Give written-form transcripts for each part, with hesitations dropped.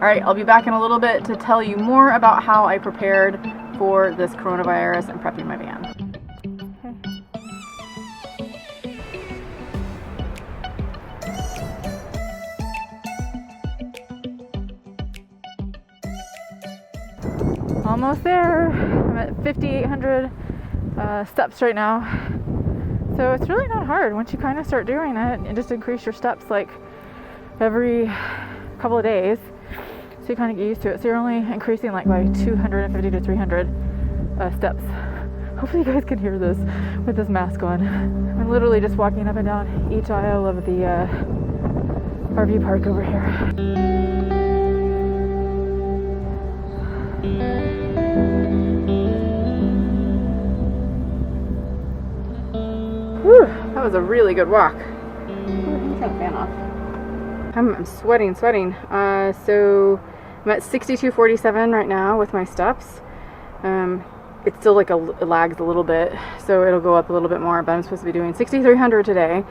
All right, I'll be back in a little bit to tell you more about how I prepared for this coronavirus and prepping my van. Almost there. I'm at 5,800 steps right now. So it's really not hard once you kind of start doing it and just increase your steps like every couple of days. So you kind of get used to it. So you're only increasing like by 250 to 300 steps. Hopefully you guys can hear this with this mask on. I'm literally just walking up and down each aisle of the RV park over here. Whew, that was a really good walk. Turn the fan off. I'm sweating. So I'm at 6247 right now with my steps. It still like it lags a little bit, so it'll go up a little bit more, but I'm supposed to be doing 6,300 today.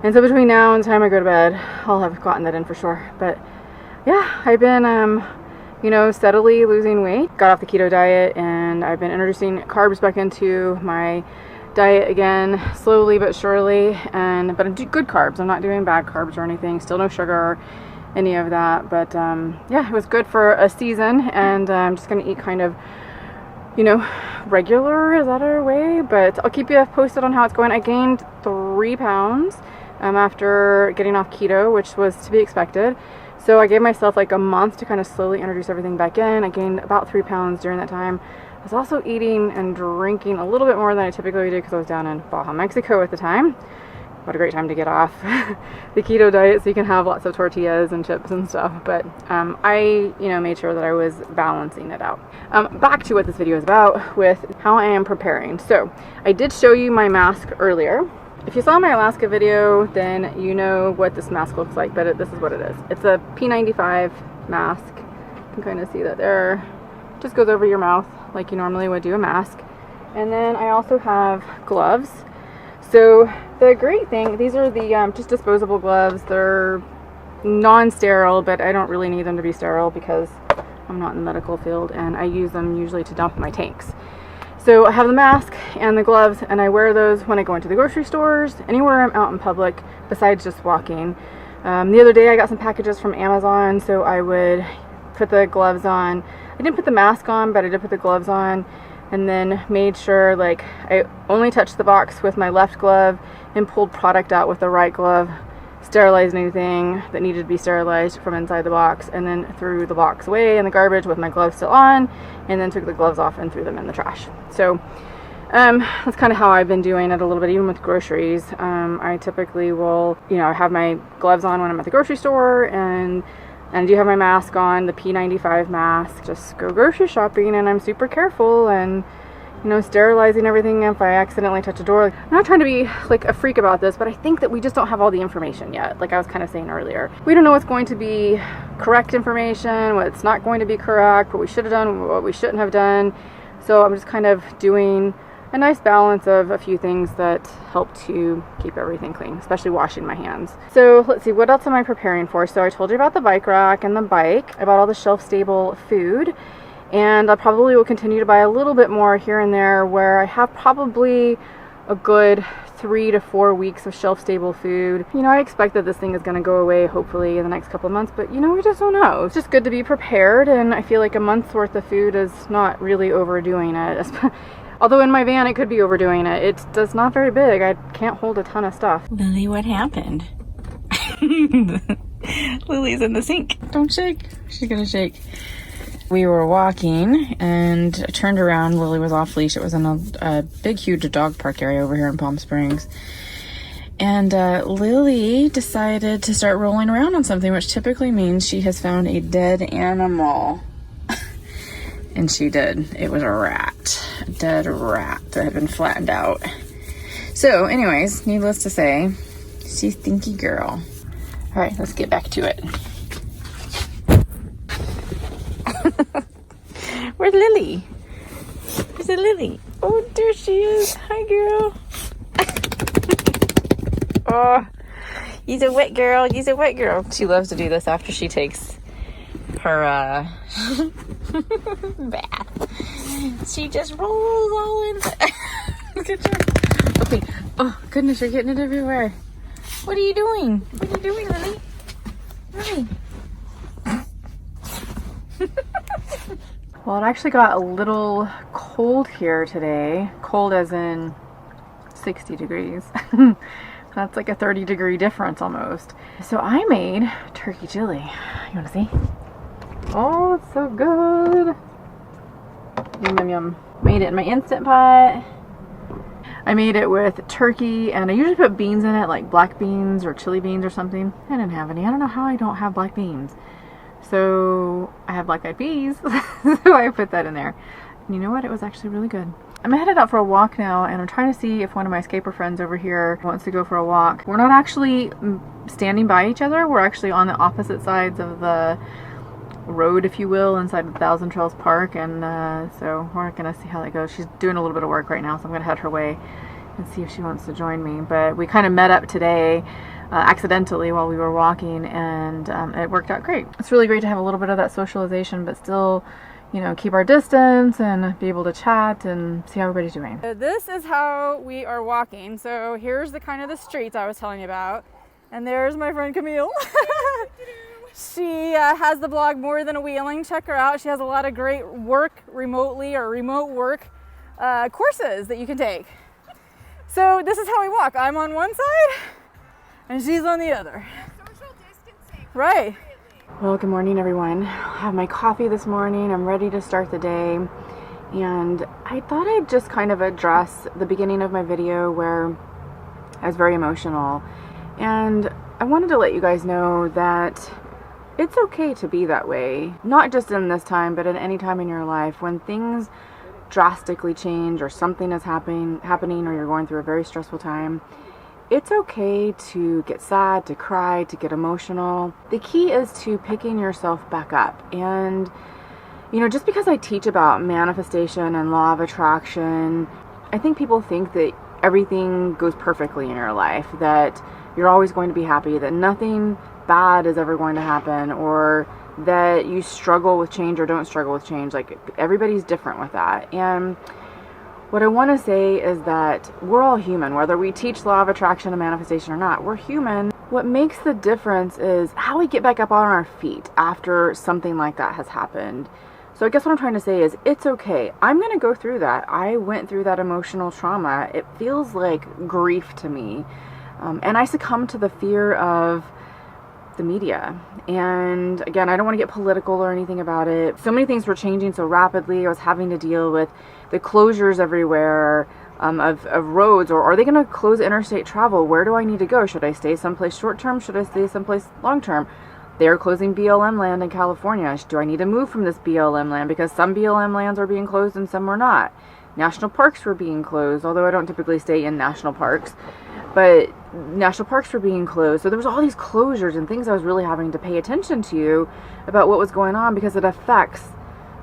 And so between now and the time I go to bed, I'll have gotten that in for sure. But yeah, I've been, steadily losing weight. Got off the keto diet, and I've been introducing carbs back into my diet again, slowly but surely. But I do good carbs. I'm not doing bad carbs or anything. Still no sugar, any of that. But yeah, it was good for a season, and I'm just gonna eat kind of, regular. Is that a way? But I'll keep you posted on how it's going. I gained 3 pounds after getting off keto, which was to be expected. So I gave myself like a month to kind of slowly introduce everything back in. I gained about 3 pounds during that time. I was also eating and drinking a little bit more than I typically do because I was down in Baja, Mexico at the time. What a great time to get off the keto diet so you can have lots of tortillas and chips and stuff. But I, made sure that I was balancing it out. Back to what this video is about with how I am preparing. So I did show you my mask earlier. If you saw my Alaska video, then you know what this mask looks like, but this is what it is. It's a P95 mask. You can kind of see that there. Just goes over your mouth like you normally would do a mask. And then I also have gloves. So the great thing, these are the just disposable gloves. They're non-sterile, but I don't really need them to be sterile because I'm not in the medical field, and I use them usually to dump my tanks. So I have the mask and the gloves, and I wear those when I go into the grocery stores, anywhere I'm out in public besides just walking. The other day I got some packages from Amazon, so I would put the gloves on. I didn't put the mask on, but I did put the gloves on, and then made sure like I only touched the box with my left glove and pulled product out with the right glove, sterilized anything that needed to be sterilized from inside the box, and then threw the box away in the garbage with my gloves still on, and then took the gloves off and threw them in the trash. So that's kind of how I've been doing it a little bit, even with groceries. I typically will, have my gloves on when I'm at the grocery store, and I do have my mask on, the P95 mask. Just go grocery shopping, and I'm super careful and, sterilizing everything if I accidentally touch a door. I'm not trying to be like a freak about this, but I think that we just don't have all the information yet. Like I was kind of saying earlier, we don't know what's going to be correct information, what's not going to be correct, what we should have done, what we shouldn't have done. So I'm just kind of doing a nice balance of a few things that help to keep everything clean, especially washing my hands. So let's see, what else am I preparing for? So I told you about the bike rack and the bike. I bought all the shelf-stable food, and I probably will continue to buy a little bit more here and there, where I have probably a good 3 to 4 weeks of shelf-stable food. I expect that this thing is going to go away hopefully in the next couple of months, but we just don't know. It's just good to be prepared, and I feel like a month's worth of food is not really overdoing it. Although in my van it could be overdoing it. It's not very big. I can't hold a ton of stuff. Lily, what happened? Lily's in the sink. Don't shake. She's gonna shake. We were walking and I turned around. Lily was off leash. It was in a big, huge dog park area over here in Palm Springs. And Lily decided to start rolling around on something, which typically means she has found a dead animal. And she did. It was a rat. A dead rat that had been flattened out. So anyways, needless to say, she's stinky girl. All right, let's get back to it. Where's Lily? Where's the Lily? Oh, there she is. Hi, girl. Oh, you's a wet girl. You's a wet girl. She loves to do this after she takes her bath. She just rolls all in. Good job. Okay. Oh, goodness, you're getting it everywhere. What are you doing? What are you doing, Lily? Lily. Well, it actually got a little cold here today. Cold as in 60 degrees. That's like a 30-degree difference almost. So I made turkey chili. You want to see? Oh, it's so good. Yum, yum, yum. Made it in my Instant Pot. I made it with turkey, and I usually put beans in it, like black beans or chili beans or something. I didn't have any. I don't know how I don't have black beans. So I have black eyed peas, so I put that in there. And you know what? It was actually really good. I'm headed out for a walk now, and I'm trying to see if one of my Scaper friends over here wants to go for a walk. We're not actually standing by each other. We're actually on the opposite sides of the road, if you will, inside the Thousand Trails Park, and so we're gonna see how that goes. She's doing a little bit of work right now, so I'm gonna head her way and see if she wants to join me. But we kind of met up today accidentally while we were walking, and it worked out great. It's really great to have a little bit of that socialization, but still, you know, keep our distance and be able to chat and see how everybody's doing. This is how we are walking. So here's the kind of the streets I was telling you about, and there's my friend Camille. She has the blog More Than a Wheeling. Check her out. She has a lot of great work remotely or remote work courses that you can take. So this is how we walk. I'm on one side and she's on the other. Social distancing. Right. Well, good morning, everyone. I have my coffee this morning. I'm ready to start the day. And I thought I'd just kind of address the beginning of my video where I was very emotional. And I wanted to let you guys know that it's okay to be that way. Not just in this time, but at any time in your life. When things drastically change or something is happening or you're going through a very stressful time, it's okay to get sad, to cry, to get emotional. The key is to picking yourself back up. And, you know, just because I teach about manifestation and law of attraction, I think people think that everything goes perfectly in your life, that you're always going to be happy, that nothing bad is ever going to happen, or that you struggle with change or don't struggle with change. Like, everybody's different with that. And what I want to say is that we're all human, whether we teach law of attraction and manifestation or not. We're human. What makes the difference is how we get back up on our feet after something like that has happened. So I guess what I'm trying to say is it's okay. I'm going to go through that. I went through that emotional trauma. It feels like grief to me. And I succumbed to the fear of the media. And again, I don't want to get political or anything about it. So many things were changing so rapidly. I was having to deal with the closures everywhere of roads, or are they going to close interstate travel? Where do I need to go? Should I stay someplace short term? Should I stay someplace long term? They're closing BLM land in California. Do I need to move from this BLM land? Because some BLM lands are being closed and some were not. National parks were being closed, although I don't typically stay in national parks. But national parks were being closed. So there was all these closures and things I was really having to pay attention to about what was going on, because it affects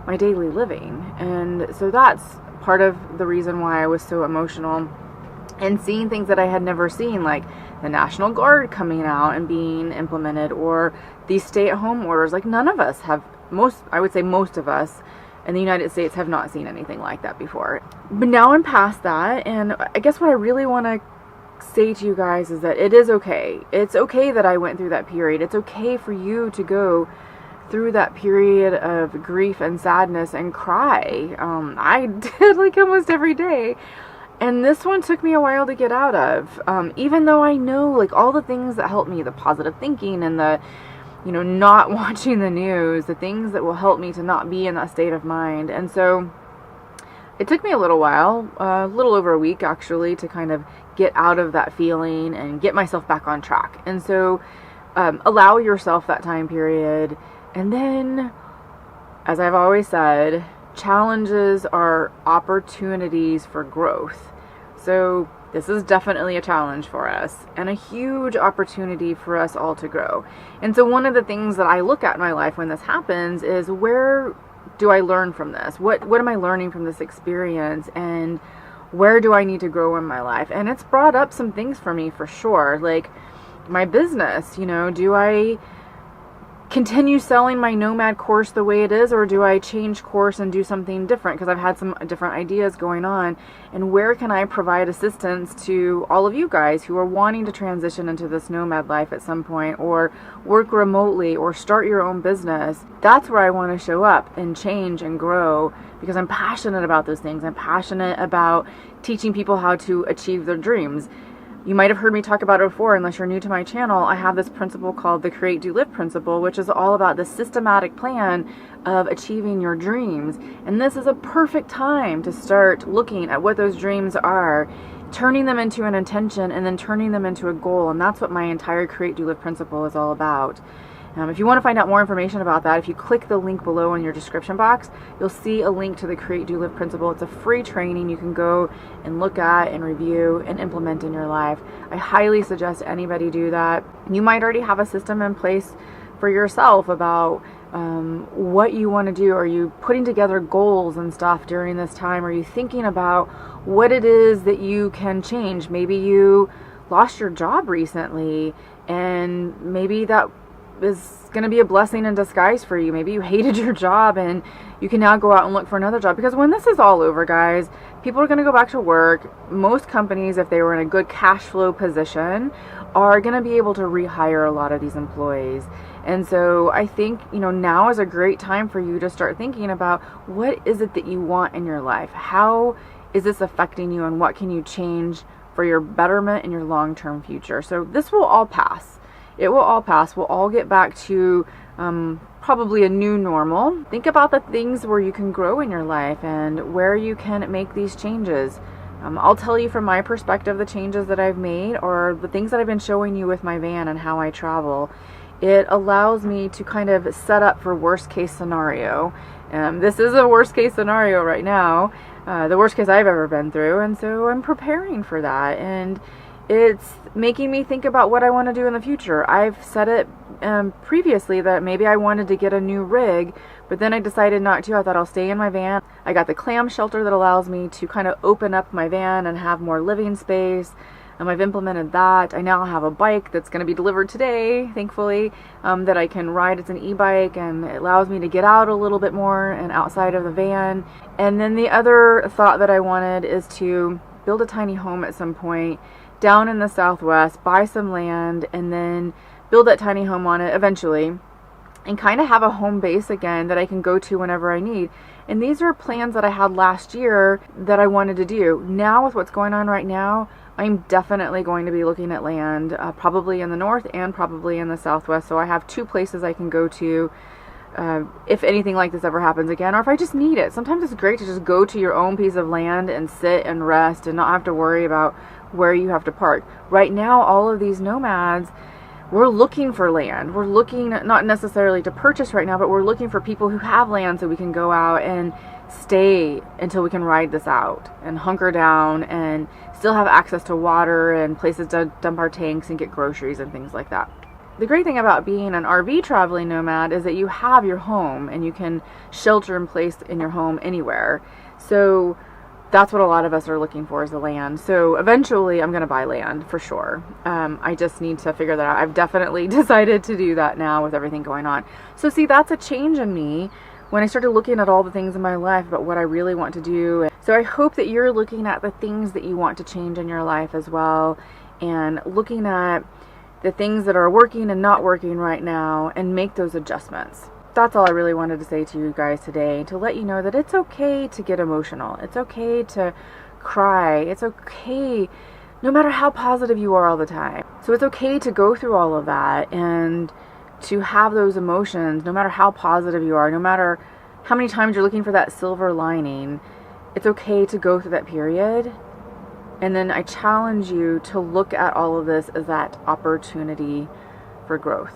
my daily living. And so that's part of the reason why I was so emotional, and seeing things that I had never seen, like the National Guard coming out and being implemented, or these stay-at-home orders. Like, none of us have, I would say most of us in the United States have not seen anything like that before. But now I'm past that, and I guess what I really want to say to you guys is that it is okay. It's okay that I went through that period. It's okay for you to go through that period of grief and sadness and cry. I did, like, almost every day. And this one took me a while to get out of. Even though I know, like, all the things that help me, the positive thinking and the, you know, not watching the news, the things that will help me to not be in that state of mind. And so it took me a little while, a little over a week actually, to kind of get out of that feeling and get myself back on track. And so allow yourself that time period. And then, as I've always said, challenges are opportunities for growth. So this is definitely a challenge for us and a huge opportunity for us all to grow. And so one of the things that I look at in my life when this happens is, where do I learn from this? What am I learning from this experience? And where do I need to grow in my life? And it's brought up some things for me, for sure. Like my business, you know, do I continue selling my Nomad course the way it is, or do I change course and do something different? Because I've had some different ideas going on. And where can I provide assistance to all of you guys who are wanting to transition into this nomad life at some point, or work remotely, or start your own business? That's where I want to show up and change and grow, because I'm passionate about those things. I'm passionate about teaching people how to achieve their dreams. You might have heard me talk about it before. Unless you're new to my channel, I have this principle called the Create, Do, Live principle, which is all about the systematic plan of achieving your dreams. And this is a perfect time to start looking at what those dreams are, turning them into an intention, and then turning them into a goal. And that's what my entire Create, Do, Live principle is all about. If you want to find out more information about that, if you click the link below in your description box, you'll see a link to the Create, Do, Live principle. It's a free training you can go and look at and review and implement in your life. I highly suggest anybody do that. You might already have a system in place for yourself about what you want to do. Are you putting together goals and stuff during this time? Are you thinking about what it is that you can change? Maybe you lost your job recently, and maybe that is going to be a blessing in disguise for you. Maybe you hated your job and you can now go out and look for another job, because when this is all over, guys, people are going to go back to work. Most companies, if they were in a good cash flow position, are going to be able to rehire a lot of these employees. And so I think, now is a great time for you to start thinking about, what is it that you want in your life? How is this affecting you, and what can you change for your betterment and your long-term future? So this will all pass. It will all pass. We'll all get back to probably a new normal. Think about the things where you can grow in your life and where you can make these changes. I'll tell you from my perspective the changes that I've made, or the things that I've been showing you with my van and how I travel. It allows me to kind of set up for worst case scenario. This is a worst case scenario right now, the worst case I've ever been through, and so I'm preparing for that. And it's making me think about what I want to do in the future. I've said it previously that maybe I wanted to get a new rig, but then I decided not to. I thought I'll stay in my van. I got the clam shelter that allows me to kind of open up my van and have more living space. I've implemented that. I now have a bike that's going to be delivered today, thankfully, that I can ride. It's an e-bike, and it allows me to get out a little bit more and outside of the van. And then the other thought that I wanted is to build a tiny home at some point down in the Southwest, buy some land, and then build that tiny home on it eventually, and kind of have a home base again that I can go to whenever I need. And these are plans that I had last year that I wanted to do. Now, with what's going on right now, I'm definitely going to be looking at land, probably in the north and probably in the Southwest. So I have two places I can go to if anything like this ever happens again, or if I just need it. Sometimes it's great to just go to your own piece of land and sit and rest and not have to worry about where you have to park. Right now, all of these nomads, we're looking for land. We're looking not necessarily to purchase right now, but we're looking for people who have land so we can go out and stay until we can ride this out and hunker down and still have access to water and places to dump our tanks and get groceries and things like that. The great thing about being an RV traveling nomad is that you have your home and you can shelter in place in your home anywhere. So that's what a lot of us are looking for, is the land. So eventually I'm going to buy land for sure. I just need to figure that out. I've definitely decided to do that now with everything going on. So see, that's a change in me when I started looking at all the things in my life about what I really want to do. So I hope that you're looking at the things that you want to change in your life as well, and looking at the things that are working and not working right now, and make those adjustments. That's all I really wanted to say to you guys today, to let you know that it's okay to get emotional. It's okay to cry. It's okay no matter how positive you are all the time. So it's okay to go through all of that and to have those emotions no matter how positive you are, no matter how many times you're looking for that silver lining. It's okay to go through that period. And then I challenge you to look at all of this as that opportunity for growth.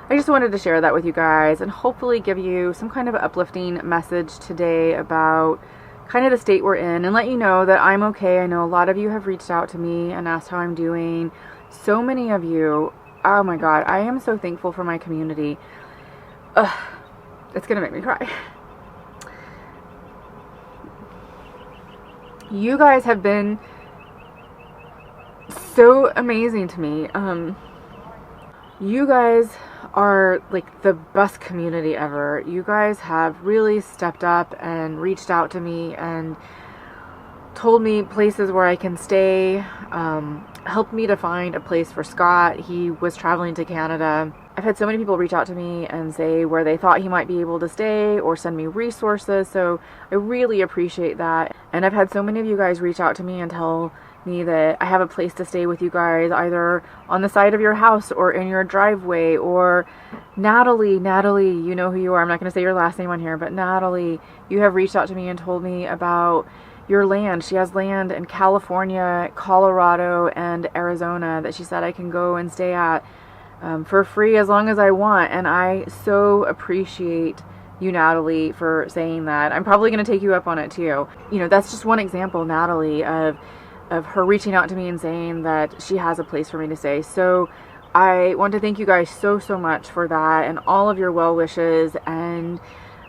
I just wanted to share that with you guys and hopefully give you some kind of uplifting message today about kind of the state we're in, and let you know that I'm okay. I know a lot of you have reached out to me and asked how I'm doing. So many of you, oh my God, I am so thankful for my community. It's gonna make me cry. You guys have been so amazing to me. You guys are like the best community ever. You guys have really stepped up and reached out to me and told me places where I can stay, helped me to find a place for Scott. He was traveling to Canada. I've had so many people reach out to me and say where they thought he might be able to stay or send me resources, so I really appreciate that. And I've had so many of you guys reach out to me and tell me that I have a place to stay with you guys, either on the side of your house or in your driveway. Or Natalie, you know who you are. I'm not going to say your last name on here, but Natalie, you have reached out to me and told me about your land. She has land in California, Colorado, and Arizona that she said I can go and stay at for free as long as I want. And I so appreciate you, Natalie, for saying that. I'm probably going to take you up on it too. You know, that's just one example, Natalie, of her reaching out to me and saying that she has a place for me to stay. So I want to thank you guys so much for that and all of your well wishes. And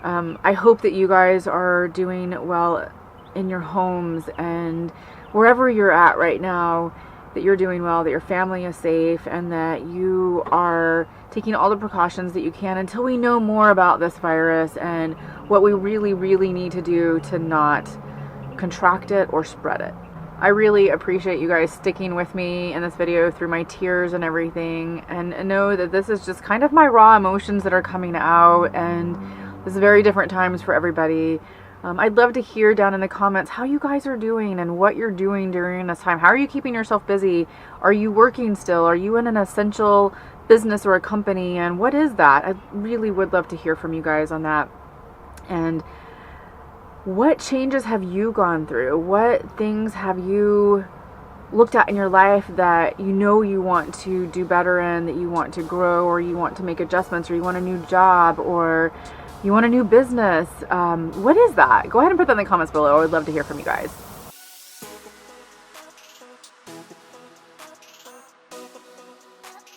I hope that you guys are doing well in your homes and wherever you're at right now, that you're doing well, that your family is safe, and that you are taking all the precautions that you can until we know more about this virus and what we really need to do to not contract it or spread it. I really appreciate you guys sticking with me in this video through my tears and everything, and know that this is just kind of my raw emotions that are coming out, and this is very different times for everybody. I'd love to hear down in the comments how you guys are doing and what you're doing during this time. How are you keeping yourself busy? Are you working still? Are you in an essential business or a company? And what is that? I really would love to hear from you guys on that. And what changes have you gone through? What things have you looked at in your life that you know you want to do better in, that you want to grow, or you want to make adjustments, or you want a new job, or you want a new business? What is that? Go ahead and put that in the comments below. I would love to hear from you guys.